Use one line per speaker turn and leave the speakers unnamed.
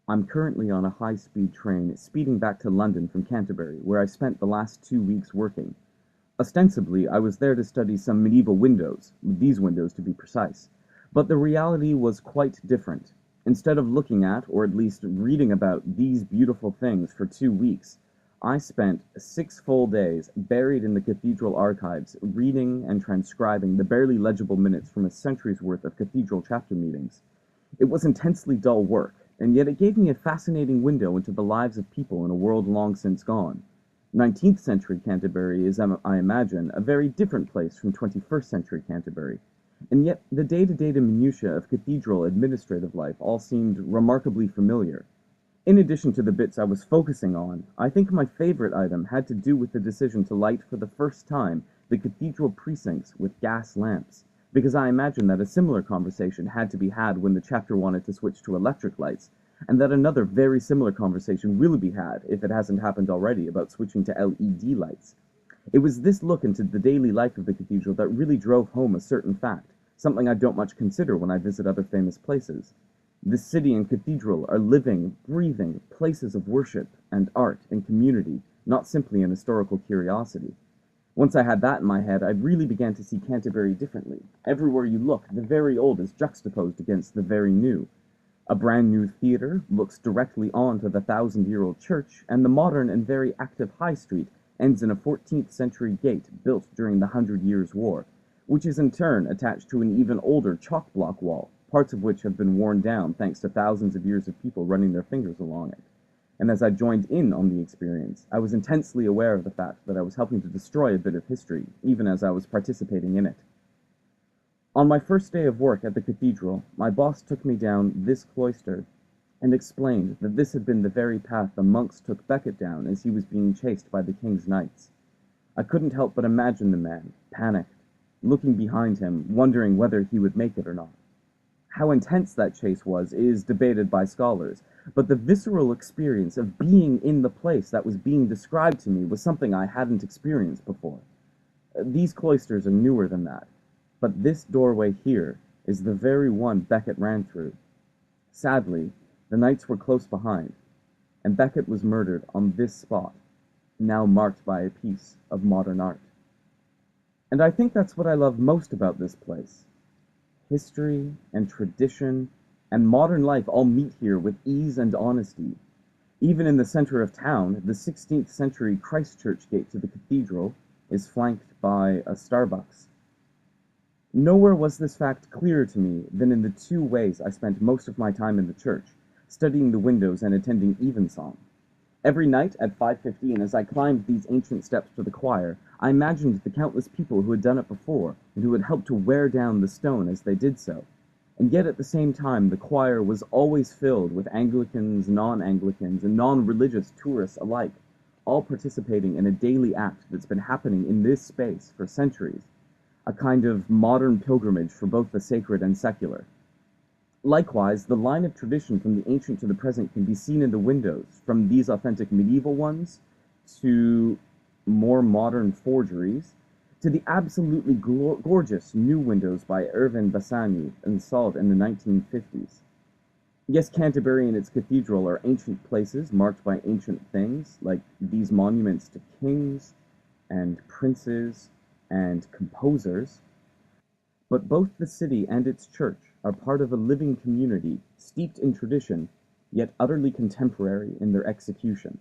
I'm currently on a high-speed train speeding back to London from Canterbury, where I spent the last 2 weeks working. Ostensibly, I was there to study some medieval windows, these windows to be precise. But the reality was quite different. Instead of looking at, or at least reading about, these beautiful things for 2 weeks, I spent 6 full days buried in the cathedral archives, reading and transcribing the barely legible minutes from a century's worth of cathedral chapter meetings. It was intensely dull work, and yet it gave me a fascinating window into the lives of people in a world long since gone. 19th century Canterbury is, I imagine, a very different place from 21st century Canterbury, and yet the day-to-day minutiae of cathedral administrative life all seemed remarkably familiar. In addition to the bits I was focusing on, I think my favorite item had to do with the decision to light for the first time the cathedral precincts with gas lamps, because I imagine that a similar conversation had to be had when the chapter wanted to switch to electric lights, and that another very similar conversation will be had, if it hasn't happened already, about switching to LED lights. It was this look into the daily life of the cathedral that really drove home a certain fact, something I don't much consider when I visit other famous places. This city and cathedral are living, breathing places of worship and art and community, not simply an historical curiosity. Once I had that in my head, I really began to see Canterbury differently. Everywhere you look, the very old is juxtaposed against the very new. A brand new theatre looks directly onto the thousand-year-old church, and the modern and very active High Street ends in a 14th century gate built during the Hundred Years' War, which is in turn attached to an even older chalk block wall, parts of which have been worn down thanks to thousands of years of people running their fingers along it. And as I joined in on the experience, I was intensely aware of the fact that I was helping to destroy a bit of history, even as I was participating in it. On my first day of work at the cathedral, my boss took me down this cloister and explained that this had been the very path the monks took Becket down as he was being chased by the king's knights. I couldn't help but imagine the man, panicked, looking behind him, wondering whether he would make it or not. How intense that chase was is debated by scholars, but the visceral experience of being in the place that was being described to me was something I hadn't experienced before. These cloisters are newer than that, but this doorway here is the very one Becket ran through. Sadly, the knights were close behind, and Becket was murdered on this spot, now marked by a piece of modern art. And I think that's what I love most about this place. History and tradition and modern life all meet here with ease and honesty. Even in the center of town, the 16th century Christ Church gate to the cathedral is flanked by a Starbucks. Nowhere was this fact clearer to me than in the 2 ways I spent most of my time in the church, studying the windows and attending evensong. Every night at 5:15, as I climbed these ancient steps to the choir, I imagined the countless people who had done it before and who had helped to wear down the stone as they did so. And yet at the same time, the choir was always filled with Anglicans, non-Anglicans, and non-religious tourists alike, all participating in a daily act that's been happening in this space for centuries, a kind of modern pilgrimage for both the sacred and secular. Likewise, the line of tradition from the ancient to the present can be seen in the windows, from these authentic medieval ones to more modern forgeries, to the absolutely gorgeous new windows by Ervin Bassani installed in the 1950s. Yes, Canterbury and its cathedral are ancient places marked by ancient things, like these monuments to kings and princes and composers, but both the city and its church are part of a living community steeped in tradition, yet utterly contemporary in their execution.